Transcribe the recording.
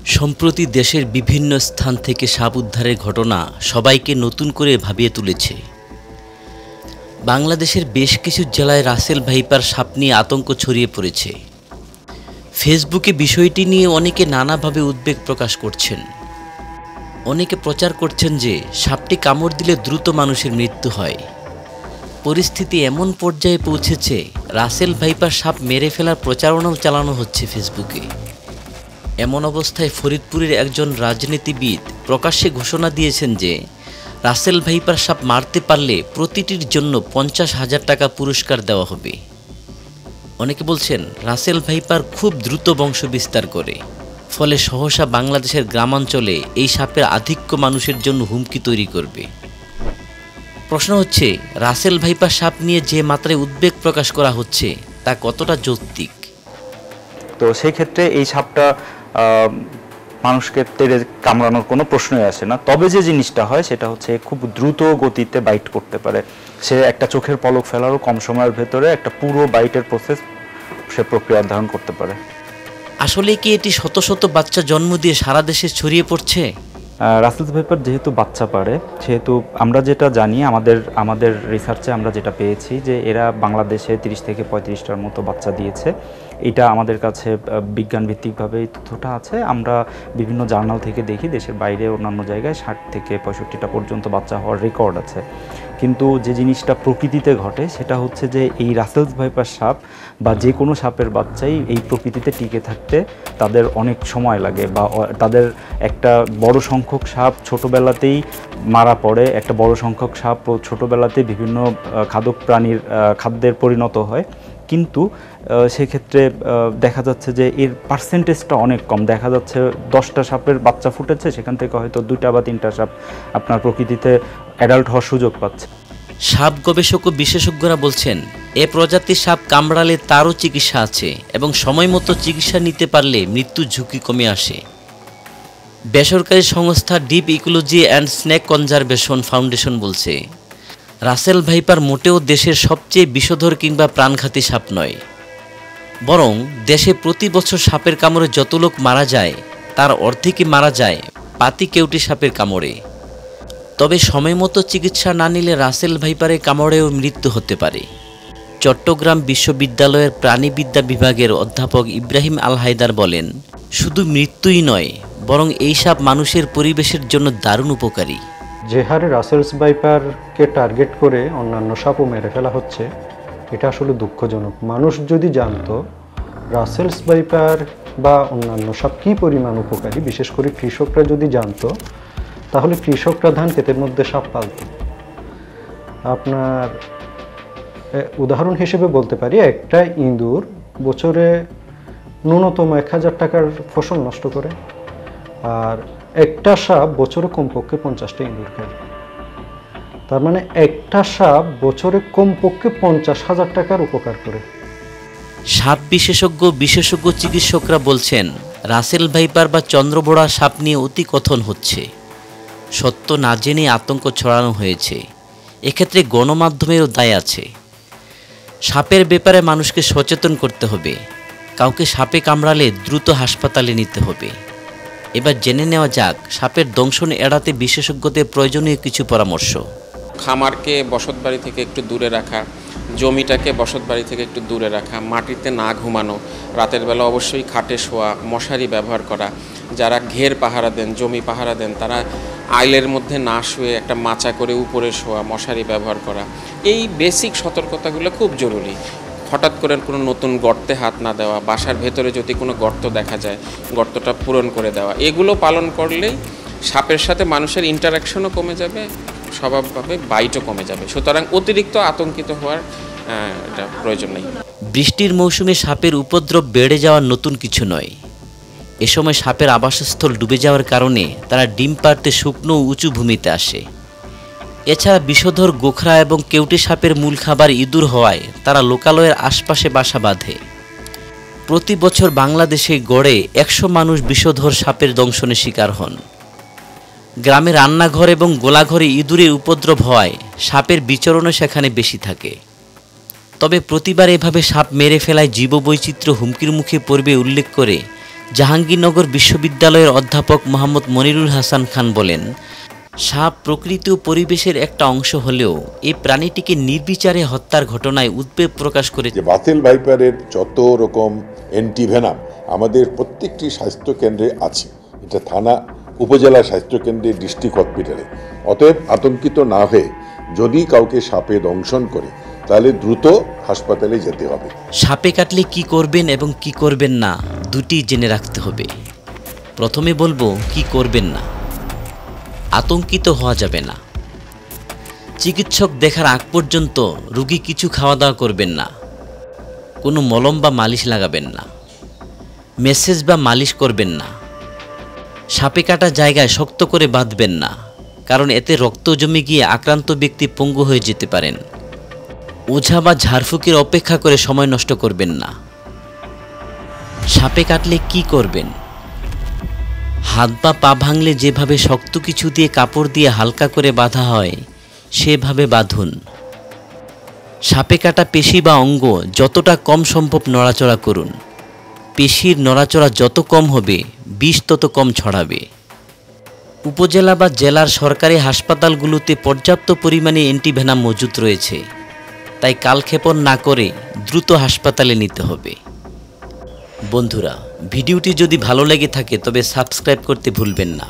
সম্প্রতি দেশের বিভিন্ন স্থান থেকে সাপ উদ্ধারের ঘটনা সবাইকে নতুন করে ভাবিয়ে তুলেছে। বাংলাদেশের বেশ কিছু জেলায় রাসেল ভাইপার সাপ নিয়ে আতঙ্ক ছড়িয়ে পড়েছে। ফেসবুকে বিষয়টি নিয়ে অনেকে নানাভাবে উদ্বেগ প্রকাশ করছেন। অনেকে প্রচার করছেন যে সাপটি কামড় দিলে দ্রুত মানুষের মৃত্যু হয়। পরিস্থিতি এমন পর্যায়ে পৌঁছেছে রাসেল ভাইপার সাপ মেরে ফেলার প্রচারণাও চালানো হচ্ছে ফেসবুকে। এমন অবস্থায় ফরিদপুরের একজন রাজনীতিবিদ প্রকাশ্যে ঘোষণা দিয়েছেন যে রাসেল ভাইপার সাপ মারতে পারলে প্রতিটির জন্য 50,000 টাকা পুরস্কার দেওয়া হবে। অনেকে বলছেন রাসেল ভাইপার খুব দ্রুত বংশ বিস্তার করে, ফলে সহসা বাংলাদেশের গ্রামাঞ্চলে এই সাপের আধিক্য মানুষের জন্য হুমকি তৈরি করবে। প্রশ্ন হচ্ছে, রাসেল ভাইপার সাপ নিয়ে যে মাত্রায় উদ্বেগ প্রকাশ করা হচ্ছে তা কতটা যৌক্তিক? তো সেই ক্ষেত্রে এই সাপটা মানুষকে তেড়ে কামড়ানোর কোনো প্রশ্নই আসে না। তবে যে জিনিসটা হয় সেটা হচ্ছে খুব দ্রুত গতিতে বাইট করতে পারে। সে একটা চোখের পলক ফেলারও কম সময়ের ভেতরে একটা পুরো বাইটের প্রসেস সে প্রক্রিয়া ধারণ করতে পারে। আসলে কি এটি শত শত বাচ্চা জন্ম দিয়ে সারা দেশে ছড়িয়ে পড়ছে? রাসেল ভাইপার যেহেতু বাচ্চা পারে, সেহেতু আমরা যেটা জানি, আমাদের রিসার্চে আমরা যেটা পেয়েছি যে এরা বাংলাদেশে 30 থেকে 35টার মতো বাচ্চা দিয়েছে। এটা আমাদের কাছে বিজ্ঞানভিত্তিকভাবে এই তথ্যটা আছে। আমরা বিভিন্ন জার্নাল থেকে দেখি দেশের বাইরে অন্যান্য জায়গায় 60 থেকে 65টা পর্যন্ত বাচ্চা হওয়ার রেকর্ড আছে। কিন্তু যে জিনিসটা প্রকৃতিতে ঘটে সেটা হচ্ছে যে এই রাসেল ভাইপার সাপ বা যে কোনো সাপের বাচ্চাই এই প্রকৃতিতে টিকে থাকতে তাদের অনেক সময় লাগে, বা তাদের একটা বড় সংখ্যক সাপ ছোটোবেলাতেই মারা পড়ে। একটা বড় সংখ্যক সাপ ছোটোবেলাতেই বিভিন্ন খাদক প্রাণীর খাদ্যের পরিণত হয়। কিন্তু সেক্ষেত্রে দেখা যাচ্ছে যে এর পার্সেন্টেজটা অনেক কম। দেখা যাচ্ছে 10টা সাপের বাচ্চা ফুটেছে, সেখান থেকে হয়তো 2টা বা 3টা সাপ আপনার প্রকৃতিতে অ্যাডাল্ট হওয়ার সুযোগ পাচ্ছে। সাপ গবেষক ও বিশেষজ্ঞরা বলছেন এ প্রজাতির সাপ কামড়ালে তারও চিকিৎসা আছে এবং সময় মতো চিকিৎসা নিতে পারলে মৃত্যুর ঝুঁকি কমে আসে। বেসরকারি সংস্থা deep ecology and snake conservation foundation বলছে, রাসেল ভাইপার মোটেও দেশের সবচেয়ে বিষধর কিংবা প্রাণঘাতী সাপ নয়, বরং দেশে প্রতি বছর সাপের কামড়ে যত লোক মারা যায় তার অর্ধেকই মারা যায় পাতি কেউটি সাপের কামড়ে। তবে সময় মতো চিকিৎসা না নিলে রাসেল ভাইপারের কামড়েও মৃত্যু হতে পারে। চট্টগ্রাম বিশ্ববিদ্যালয়ের প্রাণীবিদ্যা বিভাগের অধ্যাপক ইব্রাহিম আল হায়দার বলেন, শুধু মৃত্যুই নয়, বরং এই সাপ মানুষের পরিবেশের জন্য দারুণ উপকারী। যে হারে রাসেলস ভাইপারকে টার্গেট করে অন্যান্য সাপও মেরে ফেলা হচ্ছে, এটা আসলে দুঃখজনক। মানুষ যদি জানতো রাসেলস ভাইপার বা অন্যান্য সাপ কী পরিমাণ উপকারী, বিশেষ করে কৃষকরা যদি জানতো, তাহলে কৃষকরা ধান ক্ষেতের মধ্যে সাপ পালত। আপনার উদাহরণ হিসেবে বলতে পারি, একটা ইঁদুর বছরে ন্যূনতম 1000 টাকার ফসল নষ্ট করে, আর একটা সাপ বছরে কমপক্ষে 50টা ইঁদুর খায়। তার মানে একটা সাপ বছরে কমপক্ষে 50,000 টাকার উপকার করে। সাপ বিশেষজ্ঞ চিকিৎসকরা বলছেন, রাসেল ভাইপার বা চন্দ্রবোড়া সাপ নিয়ে অতি কথন হচ্ছে। সত্য না জেনে আতঙ্ক ছড়ানো হয়েছে। এক্ষেত্রে গণমাধ্যমেরও দায় আছে। সাপের ব্যাপারে মানুষকে সচেতন করতে হবে। কাউকে সাপে কামড়ালে দ্রুত হাসপাতালে নিতে হবে। এবার জেনে নেওয়া যাক সাপের দংশন এড়াতে বিশেষজ্ঞদের প্রয়োজনীয় কিছু পরামর্শ। খামারকে বসতবাড়ি থেকে একটু দূরে রাখা, জমিটাকে বসতবাড়ি থেকে একটু দূরে রাখা, মাটিতে না ঘুমানো, রাতের বেলা অবশ্যই খাটে শোয়া, মশারি ব্যবহার করা। যারা ঘের পাহারা দেন, জমি পাহারা দেন, তারা আইলের মধ্যে না শুয়ে একটা মাচা করে উপরে শোয়া, মশারি ব্যবহার করা। এই বেসিক সতর্কতাগুলো খুব জরুরি। হঠাৎ করে কোনো নতুন গর্তে হাত না দেওয়া, বাসার ভেতরে যদি কোনো গর্ত দেখা যায় গর্তটা পূরণ করে দেওয়া, এগুলো পালন করলেই সাপের সাথে মানুষের ইন্টারাকশনও কমে যাবে, স্বভাবভাবে বাইটও কমে যাবে। সুতরাং অতিরিক্ত আতঙ্কিত হওয়ার এটা প্রয়োজন নেই। বৃষ্টির মৌসুমে সাপের উপদ্রব বেড়ে যাওয়া নতুন কিছু নয়। এ সময় সাপের আবাসস্থল ডুবে যাওয়ার কারণে তারা ডিম পাড়তে শুকনো উঁচু ভূমিতে আসে। এছাড়া বিষধর গোখরা এবং কেউটি সাপের মূল খাবার ইঁদুর হওয়ায় তারা লোকালয়ের আশপাশে বাসা বাঁধে। প্রতি বছর বাংলাদেশে গড়ে 100 মানুষ বিষধর সাপের দংশনের শিকার হন। গ্রামে রান্নাঘর এবং গোলাঘরে ইঁদুরের উপদ্রব হওয়ায় সাপের বিচরণও সেখানে বেশি থাকে। তবে প্রতিবার এভাবে সাপ মেরে ফেলায় জীববৈচিত্র্য হুমকির মুখে পড়বে উল্লেখ করে জাহাঙ্গীরনগর বিশ্ববিদ্যালয়ের অধ্যাপক মোহাম্মদ মনিরুল হাসান খান বলেন, সাপ প্রকৃতি ও পরিবেশের একটা অংশ হলেও এই প্রাণীটিকে নির্বিচারে হত্যার ঘটনায় উদ্বেগ প্রকাশ করে যে বাতেল ভাইপারের যত রকম অ্যান্টিভেনাম আমাদের প্রত্যেকটি স্বাস্থ্যকেন্দ্রে আছে, এটা থানা উপজেলা স্বাস্থ্যকেন্দ্রে ডিস্ট্রিক্ট হসপিটালে। অতএব আতঙ্কিত না হয়ে যদি কাউকে সাপে দংশন করে তাহলে দ্রুত হাসপাতালে যেতে হবে। সাপে কাটলে কি করবেন এবং কি করবেন না দুটি জেনে রাখতে হবে। প্রথমে বলবো কি করবেন না। আতঙ্কিত হওয়া যাবে না। চিকিৎসক দেখার আগ পর্যন্ত রোগী কিছু খাওয়া দাওয়া করবেন না। কোনো মলম বা মালিশ লাগাবেন না। মেসেজ বা মালিশ করবেন না। সাপে কাটা জায়গায় শক্ত করে বাঁধবেন না, কারণ এতে রক্ত জমে গিয়ে আক্রান্ত ব্যক্তি পঙ্গু হয়ে যেতে পারেন। ওঝা বা ঝাড়ফুঁকের অপেক্ষা করে সময় নষ্ট করবেন না। সাপে কাটলে কি করবেন? হাত বা পা ভাঙলে যেভাবে শক্ত কিছু দিয়ে কাপড় দিয়ে হালকা করে বাঁধা হয় সেভাবে বাঁধুন। সাপে কাটা পেশি বা অঙ্গ যতটা কম সম্ভব নড়াচড়া করুন। পেশির নড়াচড়া যত কম হবে বিষ তত কম ছড়াবে। উপজেলা বা জেলার সরকারি হাসপাতালগুলোতে পর্যাপ্ত পরিমাণে অ্যান্টিভেনাম মজুত রয়েছে, তাই কালক্ষেপণ না করে দ্রুত হাসপাতালে নিতে হবে। বন্ধুরা, ভিডিওটি যদি ভালো লেগে থাকে তবে সাবস্ক্রাইব করতে ভুলবেন না।